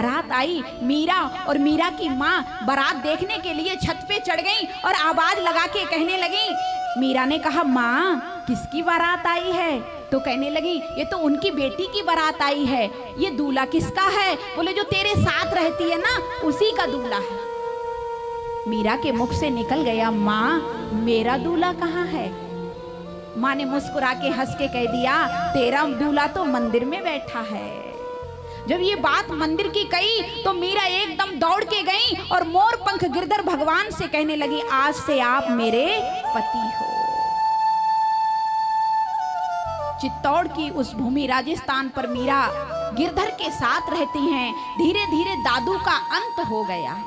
बारात आई। मीरा और मीरा की माँ बारात देखने के लिए छत पे चढ़ गई और आवाज लगा के कहने लगी। मीरा ने कहा, माँ किसकी बारात आई है? तो कहने लगी, ये तो उनकी बेटी की बारात आई है। ये दूल्हा किसका है? बोले, जो तेरे साथ रहती है ना, उसी का दूल्हा है। मीरा के मुख से निकल गया, माँ मेरा दूल्हा कहाँ है? माँ ने मुस्कुरा के हंस के कह दिया, तेरा दूल्हा तो मंदिर में बैठा है। जब ये बात मंदिर की कही तो मीरा एकदम दौड़ के गई और मोर पंख गिरधर भगवान से कहने लगी, आज से आप मेरे पति हो। चित्तौड़ की उस भूमि राजस्थान पर मीरा गिरधर के साथ रहती हैं। धीरे धीरे दादू का अंत हो गया।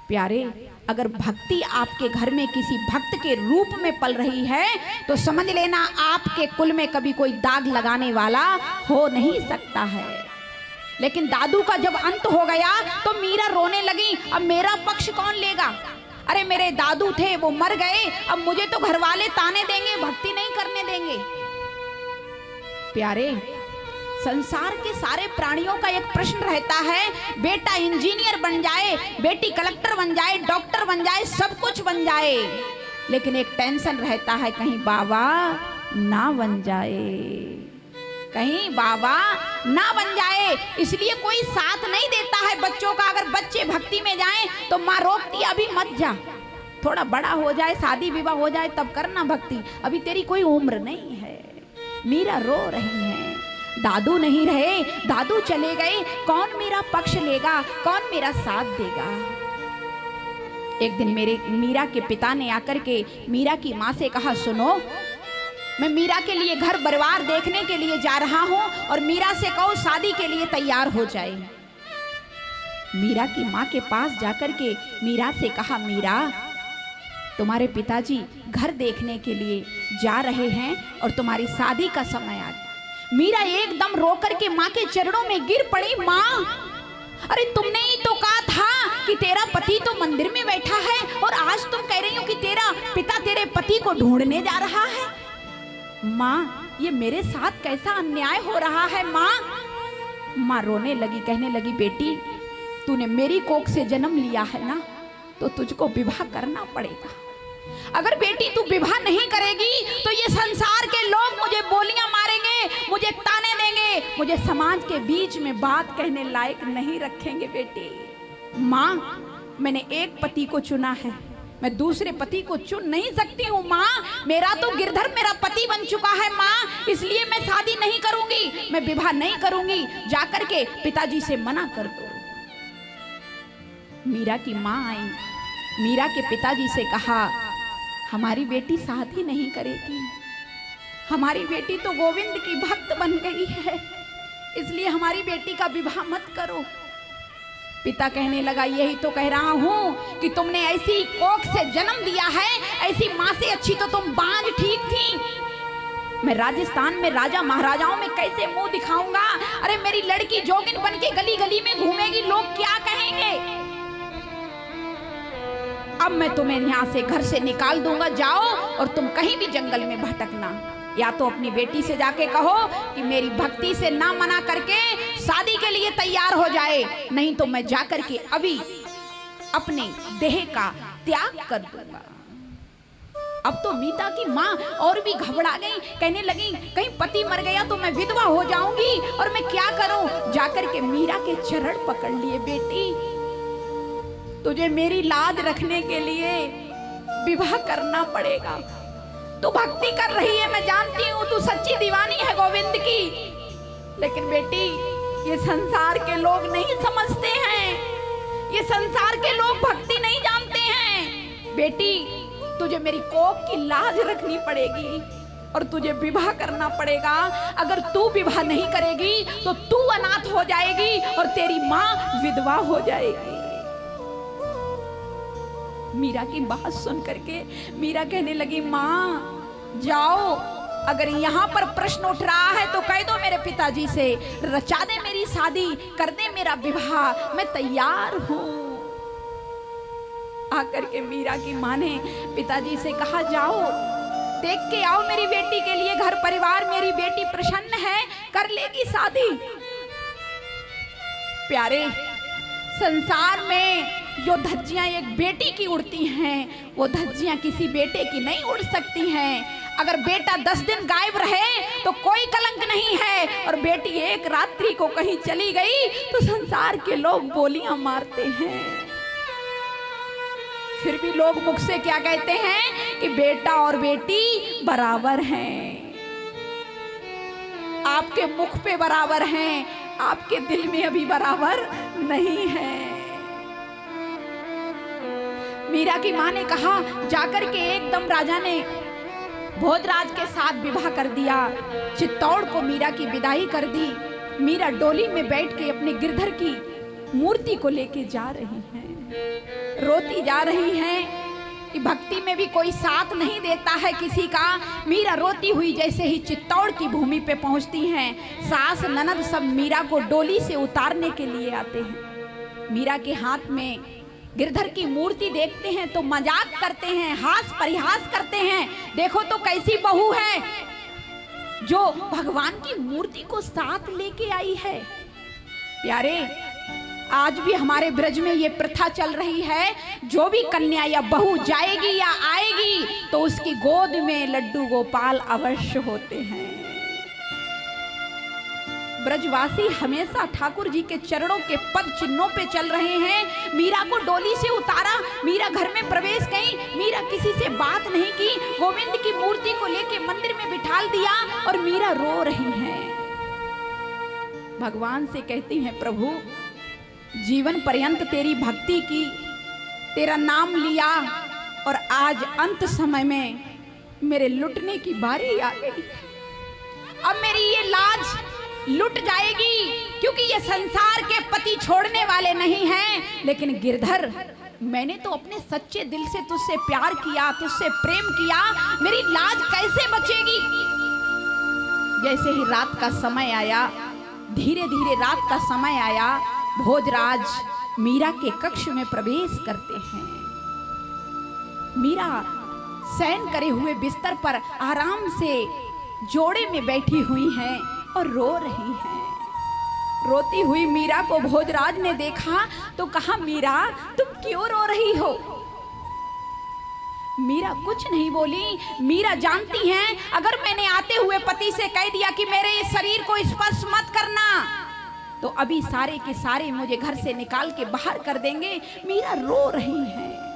प्यारे, अगर भक्ति आपके घर में किसी भक्त के रूप में पल रही है तो समझ लेना आपके कुल में कभी कोई दाग लगाने वाला हो नहीं सकता है। लेकिन दादू का जब अंत हो गया तो मीरा रोने लगी, अब मेरा पक्ष कौन लेगा? अरे मेरे दादू थे, वो मर गए, अब मुझे तो घर वाले ताने देंगे, भक्ति नहीं करने देंगे। प्यारे, संसार के सारे प्राणियों का एक प्रश्न रहता है, बेटा इंजीनियर बन जाए, बेटी कलेक्टर बन जाए, डॉक्टर बन जाए, सब कुछ बन जाए, लेकिन एक टेंशन रहता है, कहीं बाबा ना बन जाए, कहीं बाबा ना बन जाए। इसलिए कोई साथ नहीं देता है बच्चों का। अगर बच्चे भक्ति में जाएं तो माँ रोकती, अभी मत जा, थोड़ा बड़ा हो जाए, शादी विवाह हो जाए तब करना भक्ति, अभी तेरी कोई उम्र नहीं है। मीरा रो रही है, दादू नहीं रहे, दादू चले गए, कौन मेरा पक्ष लेगा, कौन मेरा साथ देगा? एक दिन मीरा के पिता ने आकर के मीरा की माँ से कहा, सुनो, मैं मीरा के लिए घर परिवार देखने के लिए जा रहा हूं और मीरा से कहो शादी के लिए तैयार हो जाए। मीरा की माँ के पास जाकर के मीरा से कहा, मीरा तुम्हारे पिताजी घर देखने के लिए जा रहे हैं और तुम्हारी शादी का समय आ गया। मीरा एकदम रोकर के माँ के चरणों में गिर पड़ी, माँ अरे तुमने ही तो कहा था कि तेरा पति तो मंदिर में बैठा है और आज तुम कह रही हो कि तेरा पिता तेरे पति को ढूंढने जा रहा है। माँ ये मेरे साथ कैसा अन्याय हो रहा है माँ। माँ रोने लगी, कहने लगी, बेटी तूने मेरी कोख से जन्म लिया है ना, तो तुझको विवाह करना पड़ेगा। अगर बेटी तू विवाह नहीं करेगी तो ये संसार के लोग मुझे बोलियां मारेंगे, मुझे ताने देंगे, मुझे समाज के बीच में बात कहने लायक नहीं रखेंगे। बेटी माँ मैंने एक पति को चुना है, मैं दूसरे पति को चुन नहीं सकती हूँ माँ। मेरा तो गिरधर मेरा पति बन चुका है माँ, इसलिए मैं शादी नहीं करूंगी, मैं विवाह नहीं करूंगी। जाकर के पिताजी से मना कर दो। मीरा की माँ आई, मीरा के पिताजी से कहा, हमारी बेटी शादी नहीं करेगी, हमारी बेटी तो गोविंद की भक्त बन गई है, इसलिए हमारी बेटी का विवाह मत करो। पिता कहने लगा, यही तो कह रहा हूं कि तुमने ऐसी कोख से जन्म दिया है, ऐसी माँ से अच्छी तो तुम बांझ ठीक थी। मैं राजस्थान में राजा महाराजाओं में कैसे मुंह दिखाऊंगा? अरे मेरी लड़की जोगिन बन के गली गली में घूमेगी, लोग क्या कहेंगे? अब मैं तुम्हें यहाँ से घर से निकाल दूंगा, जाओ और तुम कहीं भी जंगल में भटकना। या तो अपनी बेटी से जाके कहो कि मेरी भक्ति से ना मना करके शादी के लिए तैयार हो जाए, नहीं तो मैं जाकर के अभी अपने देह का त्याग कर दूंगा। अब तो मीता की माँ और भी घबरा गई, कहने लगी कहीं पति मर गया तो मैं विधवा हो जाऊंगी और मैं क्या करूं। जाकर के मीरा के चरण पकड़ लिए, बेटी तुझे मेरी लाज रखने के लिए विवाह करना पड़ेगा। तू भक्ति कर रही है, मैं जानती हूँ तू सच्ची दीवानी है गोविंद की, लेकिन बेटी ये संसार के लोग नहीं समझते हैं, ये संसार के लोग भक्ति नहीं जानते हैं। बेटी तुझे मेरी कोख की लाज रखनी पड़ेगी और तुझे विवाह करना पड़ेगा। अगर तू विवाह नहीं करेगी तो तू अनाथ हो जाएगी और तेरी माँ विधवा हो जाएगी। मीरा की बात सुन करके मीरा कहने लगी, माँ जाओ, अगर यहाँ पर प्रश्न उठ रहा है तो कह दो मेरे पिताजी से, रचा दे मेरी शादी, कर दे मेरा विवाह, मैं तैयार हूँ। आकर के मीरा की माँ ने पिताजी से कहा, जाओ देख के आओ मेरी बेटी के लिए घर परिवार, मेरी बेटी प्रसन्न है, कर लेगी शादी। प्यारे, संसार में जो धज्जियां एक बेटी की उड़ती हैं, वो धज्जियां किसी बेटे की नहीं उड़ सकती हैं। अगर बेटा 10 दिन गायब रहे तो कोई कलंक नहीं है, और बेटी एक रात्रि को कहीं चली गई तो संसार के लोग बोलियां मारते हैं। फिर भी लोग मुख से क्या कहते हैं कि बेटा और बेटी बराबर हैं। आपके मुख पे बराबर हैं, आपके दिल में अभी बराबर नहीं है। मीरा की मां ने कहा, जाकर के एकदम राजा ने भोजराज के साथ विवाह कर दिया। चित्तौड़ को मीरा की विदाई कर दी। मीरा डोली में बैठ के अपने गिरधर की मूर्ति को लेके जा रही हैं, रोती जा रही हैं कि भक्ति में भी कोई साथ नहीं देता है किसी का। मीरा रोती हुई जैसे ही चित्तौड़ की भूमि पे पहुंचती हैं, सास ननद सब मीरा को डोली से उतारने के लिए आते हैं। मीरा के हाथ में गिरधर की मूर्ति देखते हैं तो मजाक करते हैं, हास परिहास करते हैं। देखो तो कैसी बहू है जो भगवान की मूर्ति को साथ लेके आई है। प्यारे, आज भी हमारे ब्रज में ये प्रथा चल रही है, जो भी कन्या या बहू जाएगी या आएगी तो उसकी गोद में लड्डू गोपाल अवश्य होते हैं। ब्रजवासी हमेशा ठाकुर जी के चरणों के पद चिन्हों पे चल रहे हैं। मीरा को डोली से उतारा, मीरा घर में प्रवेश गई, मीरा किसी से बात नहीं की, गोविंद की मूर्ति को लेके मंदिर में बिठाल दिया और मीरा रो रही हैं। भगवान से कहती हैं, प्रभु जीवन पर्यंत तेरी भक्ति की, तेरा नाम लिया, और आज अंत समय में मेरे लुटने की बारी आ गई। अब मेरी ये लाज लुट जाएगी, क्योंकि ये संसार के पति छोड़ने वाले नहीं हैं। लेकिन गिरधर, मैंने तो अपने सच्चे दिल से तुझसे प्यार किया, तुझसे प्रेम किया, मेरी लाज कैसे बचेगी। जैसे ही रात का समय आया, धीरे धीरे रात का समय आया, भोजराज मीरा के कक्ष में प्रवेश करते हैं। मीरा शयन करे हुए बिस्तर पर आराम से जोड़े में बैठी हुई हैं और रो रही हैं। रोती हुई मीरा को भोजराज ने देखा तो कहा, मीरा तुम क्यों रो रही हो। मीरा कुछ नहीं बोली। मीरा जानती हैं, अगर मैंने आते हुए पति से कह दिया कि मेरे इस शरीर को स्पर्श मत करना, तो अभी सारे के सारे मुझे घर से निकाल के बाहर कर देंगे। मीरा रो रही हैं।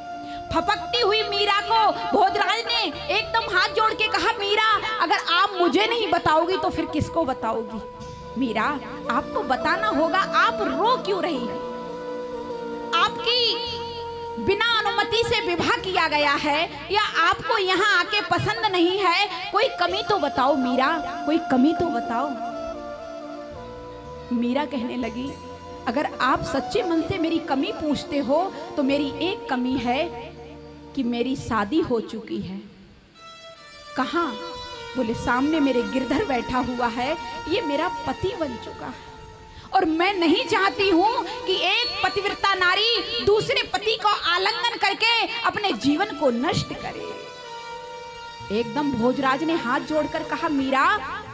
फपकती हुई मीरा को भोजराज ने एकदम हाथ जोड़ के कहा, मीरा अगर आप मुझे नहीं बताओगी तो फिर किसको बताओगी। मीरा, आपको बताना होगा, आप रो क्यों रही हैं। आपकी बिना अनुमति से विवाह किया गया है या आपको यहाँ आके पसंद नहीं है, कोई कमी तो बताओ मीरा, कोई कमी तो बताओ। मीरा कहने लगी, अगर आप सच्चे मन से मेरी कमी पूछते हो तो मेरी एक कमी है कि मेरी शादी हो चुकी है। कहाँ? बोले सामने मेरे गिरधर बैठा हुआ है, ये मेरा पति बन चुका है, और मैं नहीं चाहती हूं कि एक पतिव्रता नारी दूसरे पति को आलिंगन करके अपने जीवन को नष्ट करे। एकदम भोजराज ने हाथ जोड़कर कहा, मीरा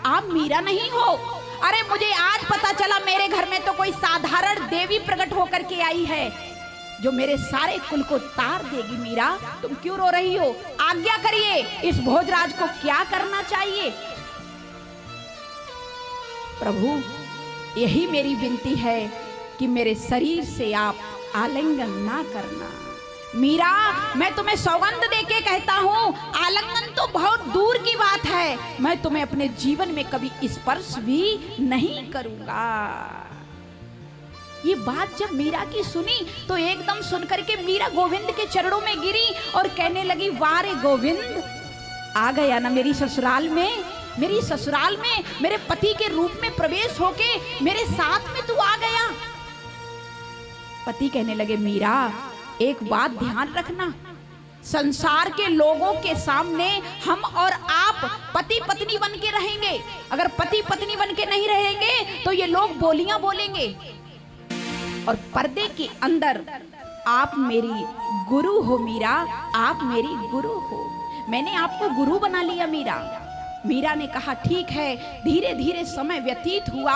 आप मीरा नहीं हो। अरे मुझे आज पता चला मेरे घर में तो कोई साधारण देवी प्रकट होकर के आई है जो मेरे सारे कुल को तार देगी। मीरा तुम क्यों रो रही हो, आज्ञा करिए, इस भोजराज को क्या करना चाहिए। प्रभु यही मेरी विनती है कि मेरे शरीर से आप आलिंगन ना करना। मीरा मैं तुम्हें सौगंध देके कहता हूँ, आलिंगन तो बहुत दूर की बात है, मैं तुम्हें अपने जीवन में कभी स्पर्श भी नहीं करूंगा। ये बात जब मीरा की सुनी तो एकदम सुनकर के मीरा गोविंद के चरणों में गिरी और कहने लगी, वाह रे गोविंद, आ गया ना मेरी ससुराल में, मेरी ससुराल में मेरे पति के रूप में प्रवेश होके मेरे साथ में तू आ गया। पति कहने लगे, मीरा एक बात ध्यान रखना, संसार के लोगों के सामने हम और आप पति पत्नी बन के रहेंगे, अगर पति पत्नी बन के नहीं रहेंगे तो ये लोग बोलियां बोलेंगे, और पर्दे के अंदर आप मेरी गुरु हो मीरा, आप मेरी गुरु हो, मैंने आपको गुरु बना लिया। मीरा ने कहा ठीक है। धीरे धीरे समय व्यतीत हुआ।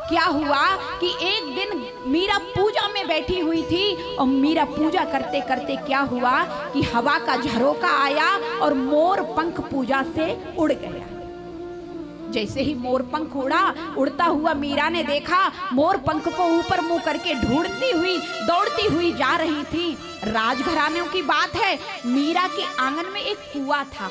क्या हुआ कि एक दिन मीरा मीरा पूजा में बैठी हुई थी और मीरा पूजा करते करते क्या हुआ कि हवा का झरोका आया और मोर पंख पूजा से उड़ गया। जैसे ही मोर पंख उड़ा, उड़ता हुआ मीरा ने देखा मोर पंख को ऊपर मुंह करके ढूंढती हुई दौड़ती हुई जा रही थी। राजघरानों की बात है, मीरा के आंगन में एक कुआं था।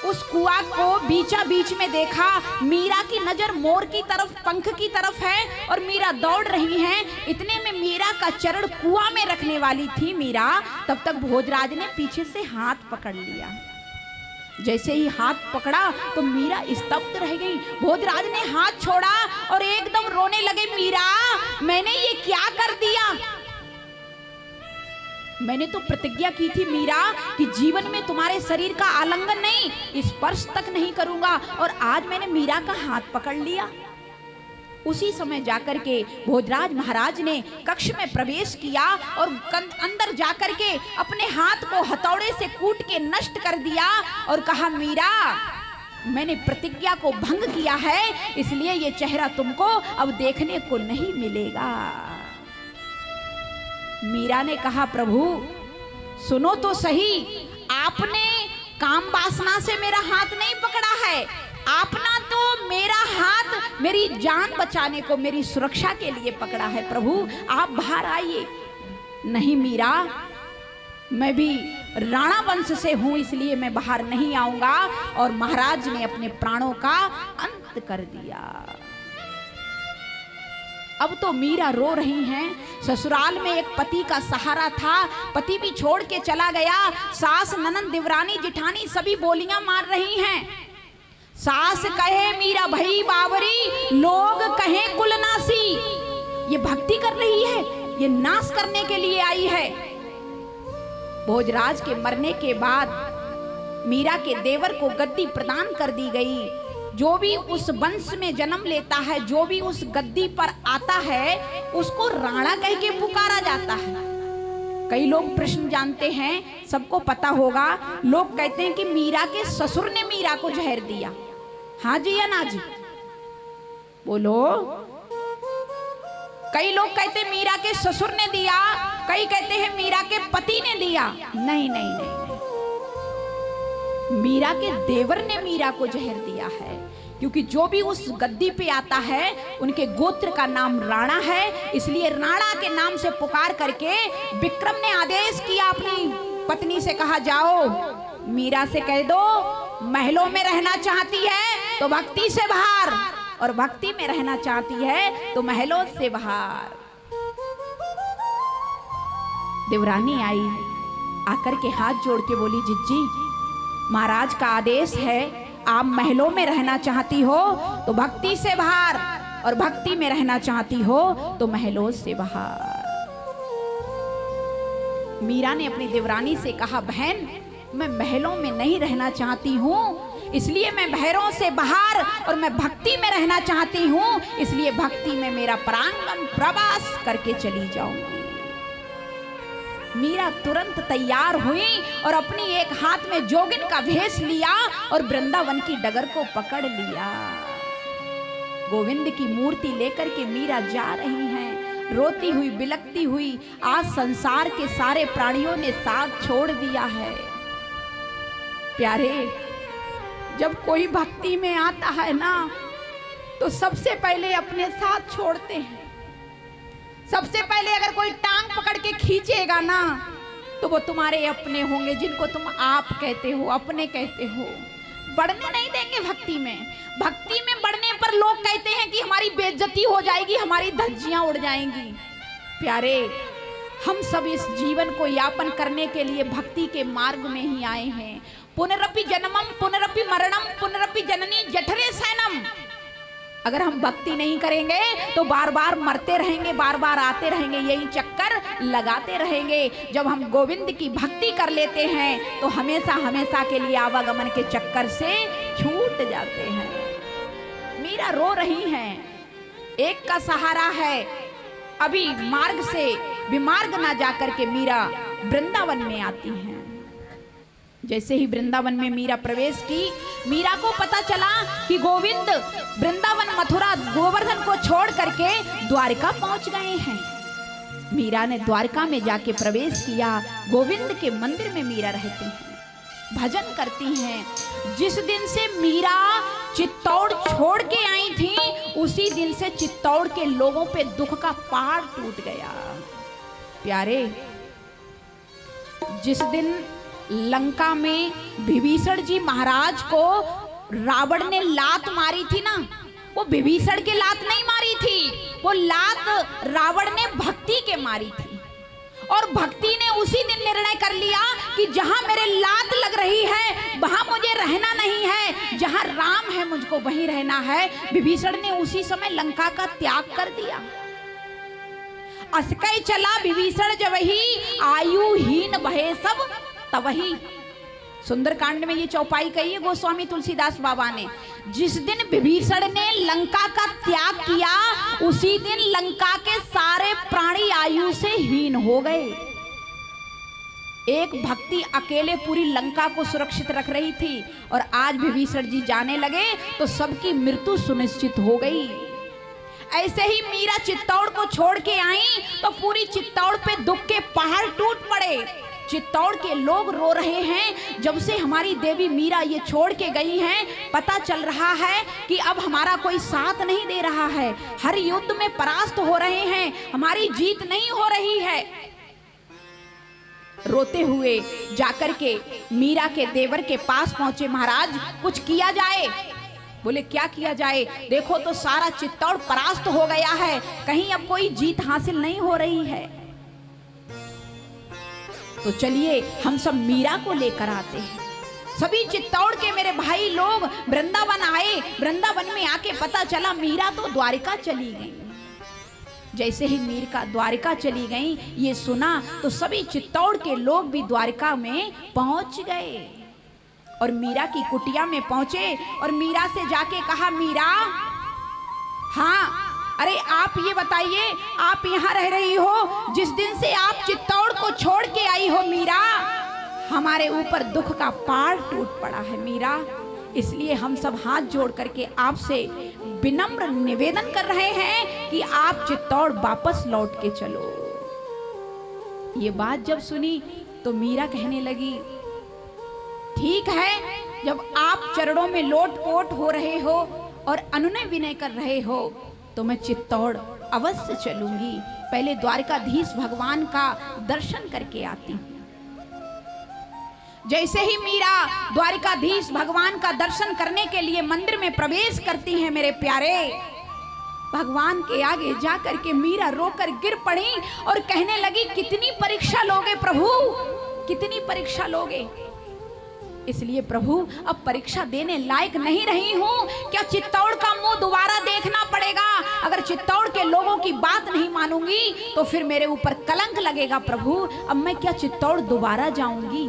उस कुआं को बीचा बीच में देखा, मीरा की नजर मोर की तरफ, पंख की तरफ है और मीरा दौड़ रही है। इतने में मीरा का चरण कुआं में रखने वाली थी मीरा, तब तक भोजराज ने पीछे से हाथ पकड़ लिया। जैसे ही हाथ पकड़ा तो मीरा स्तब्ध रह गई। भोजराज ने हाथ छोड़ा और एकदम रोने लगे, मीरा मैंने ये क्या कर दिया? मैंने तो प्रतिज्ञा की थी मीरा कि जीवन में तुम्हारे शरीर का आलिंगन नहीं, स्पर्श तक नहीं करूंगा, और आज मैंने मीरा का हाथ पकड़ लिया। उसी समय जाकर के भोजराज महाराज ने कक्ष में प्रवेश किया और अंदर जाकर के अपने हाथ को हथौड़े से कूट के नष्ट कर दिया और कहा, मीरा मैंने प्रतिज्ञा को भंग किया है, इसलिए ये चेहरा तुमको अब देखने को नहीं मिलेगा। मीरा ने कहा, प्रभु सुनो तो सही, आपने काम वासना से मेरा हाथ नहीं पकड़ा है, आपने तो मेरा हाथ मेरी जान बचाने को, मेरी सुरक्षा के लिए पकड़ा है। प्रभु आप बाहर आइए। नहीं मीरा, मैं भी राणा वंश से हूं, इसलिए मैं बाहर नहीं आऊंगा। और महाराज ने अपने प्राणों का अंत कर दिया। अब तो मीरा रो रही हैं। ससुराल में एक पति का सहारा था, पति भी छोड़ के चला गया। सास, ननद, देवरानी, जेठानी सभी बोलियां मार रही हैं। सास कहे मीरा भई बावरी, लोग कहे कुलनासी। ये भक्ति कर रही है, ये नाश करने के लिए आई है। भोजराज के मरने के बाद मीरा के देवर को गद्दी प्रदान कर दी गई। जो भी उस वंश में जन्म लेता है, जो भी उस गद्दी पर आता है, उसको राणा कह के पुकारा जाता है। कई लोग प्रश्न जानते हैं, सबको पता होगा, लोग कहते हैं कि मीरा के ससुर ने मीरा को जहर दिया। हाँ जी या ना जी? बोलो। कई लोग कहते हैं मीरा के ससुर ने दिया, कई कहते हैं मीरा के पति ने दिया। नहीं नहीं नहीं, मीरा के देवर ने मीरा को जहर दिया है, क्योंकि जो भी उस गद्दी पे आता है उनके गोत्र का नाम राणा है। इसलिए राणा के नाम से पुकार करके विक्रम ने आदेश किया, अपनी पत्नी से कहा, जाओ मीरा से कह दो महलों में रहना चाहती है तो भक्ति से बाहर, और भक्ति में रहना चाहती है तो महलों से बाहर। देवरानी आई, आकर के हाथ जोड़ के बोली, जिज्जी महाराज का आदेश है, आप महलों में रहना चाहती हो तो भक्ति से बाहर, और भक्ति में रहना चाहती हो तो महलों से बाहर। मीरा ने अपनी देवरानी से कहा, बहन मैं महलों में नहीं रहना चाहती हूँ, इसलिए मैं महलों से बाहर, और मैं भक्ति में रहना चाहती हूँ, इसलिए भक्ति में मेरा प्रांगण प्रवास करके चली जाऊंगी। मीरा तुरंत तैयार हुई और अपनी एक हाथ में जोगिन का भेष लिया और वृंदावन की डगर को पकड़ लिया। गोविंद की मूर्ति लेकर के मीरा जा रही हैं, रोती हुई, बिलखती हुई। आज संसार के सारे प्राणियों ने साथ छोड़ दिया है। प्यारे, जब कोई भक्ति में आता है ना, तो सबसे पहले अपने साथ छोड़ते हैं। सबसे पहले अगर कोई टांग पकड़ के खींचेगा ना, तो वो तुम्हारे अपने होंगे, जिनको तुम आप कहते हो, अपने कहते हो। बढ़ने नहीं देंगे भक्ति में। भक्ति में बढ़ने पर लोग कहते हैं कि हमारी बेइज्जती हो जाएगी, हमारी धज्जियां उड़ जाएंगी। प्यारे, हम सब इस जीवन को यापन करने के लिए भक्ति के मार्ग में ही आए हैं। पुनरपि जन्मम पुनरपि मरणम पुनरपि जननी जठरे सैनम। अगर हम भक्ति नहीं करेंगे तो बार बार मरते रहेंगे, बार बार आते रहेंगे, यही चक्कर लगाते रहेंगे। जब हम गोविंद की भक्ति कर लेते हैं तो हमेशा हमेशा के लिए आवागमन के चक्कर से छूट जाते हैं। मीरा रो रही हैं, एक का सहारा है। अभी मार्ग से विमार्ग ना जाकर के मीरा वृंदावन में आती हैं। जैसे ही वृंदावन में मीरा प्रवेश की, मीरा को पता चला कि गोविंद वृंदावन मथुरा गोवर्धन को छोड़ करके द्वारका पहुंच गए हैं। मीरा ने द्वारका में जाके प्रवेश किया। गोविंद के मंदिर में मीरा रहती हैं, भजन करती हैं। जिस दिन से मीरा चित्तौड़ छोड़ के आई थी, उसी दिन से चित्तौड़ के लोगों पे दुख का पहाड़ टूट गया। प्यारे, जिस दिन लंका में विभीषण जी महाराज को रावण ने लात मारी थी ना, वो विभीषण के लात नहीं मारी थी, वो लात रावण ने भक्ति के मारी थी। और भक्ति ने उसी दिन निर्णय कर लिया कि जहां मेरे लात लग रही है वहां मुझे रहना नहीं है, जहां राम है मुझको वहीं रहना है। विभीषण ने उसी समय लंका का त्याग कर दिया। असकय चला विभीषण जबहि, आयुहीन भये सब तबहि। सुंदरकांड में ये चौपाई कही है गोस्वामी तुलसीदास बाबा ने। जिस दिन विभीषण ने लंका का त्याग किया, उसी दिन लंका के सारे प्राणी आयु से हीन हो गए। एक भक्ति अकेले पूरी लंका को सुरक्षित रख रही थी, और आज विभीषण जी जाने लगे तो सबकी मृत्यु सुनिश्चित हो गई। ऐसे ही मीरा चित्तौड़ को छोड़ के आई तो पूरी चित्तौड़ पे दुख के पहाड़ टूट पड़े। चित्तौड़ के लोग रो रहे हैं, जब से हमारी देवी मीरा ये छोड़ के गई हैं, पता चल रहा है कि अब हमारा कोई साथ नहीं दे रहा है। हर युद्ध में परास्त हो रहे हैं, हमारी जीत नहीं हो रही है। रोते हुए जाकर के मीरा के देवर के पास पहुंचे। महाराज, कुछ किया जाए। बोले क्या किया जाए? देखो तो सारा चित्तौड़ परास्त हो गया है, कहीं अब कोई जीत हासिल नहीं हो रही है। तो चलिए हम सब मीरा को लेकर आते हैं। सभी चित्तौड़ के मेरे भाई लोग वृंदावन आए। वृंदावन में आके पता चला मीरा तो द्वारिका चली गई। जैसे ही मीरा द्वारिका चली गई, ये सुना तो सभी चित्तौड़ के लोग भी द्वारिका में पहुंच गए और मीरा की कुटिया में पहुंचे और मीरा से जाके कहा, मीरा, हाँ, अरे आप ये बताइए, आप यहाँ रह रही हो, जिस दिन से आप चित्तौड़ को छोड़ के आई हो मीरा, हमारे ऊपर दुख का पहाड़ टूट पड़ा है मीरा। इसलिए हम सब हाथ जोड़ करके आपसे विनम्र निवेदन कर रहे हैं कि आप चित्तौड़ वापस लौट के चलो। ये बात जब सुनी तो मीरा कहने लगी, ठीक है, जब आप चरणों में लोट पोट हो रहे हो और अनुनय विनय कर रहे हो तो मैं चित्तौड़ अवश्य चलूंगी। पहले द्वारकाधीश भगवान का दर्शन करके आती हूँ। जैसे ही मीरा द्वारकाधीश भगवान का दर्शन करने के लिए मंदिर में प्रवेश करती हैं, मेरे प्यारे, भगवान के आगे जाकर के मीरा रोकर गिर पड़ी और कहने लगी, कितनी परीक्षा लोगे प्रभु, कितनी परीक्षा लोगे? इसलिए प्रभु, अब परीक्षा देने लायक नहीं रही हूँ। क्या चित्तौड़ का मुंह दोबारा देखना पड़ेगा? अगर चित्तौड़ के लोगों की बात नहीं मानूंगी तो फिर मेरे ऊपर कलंक लगेगा प्रभु। अब मैं क्या चित्तौड़ दोबारा जाऊंगी?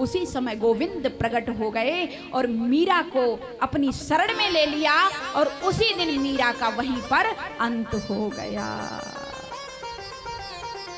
उसी समय गोविंद प्रकट हो गए और मीरा को अपनी शरण में ले लिया और उसी दिन मीरा का वहीं पर अंत हो गया।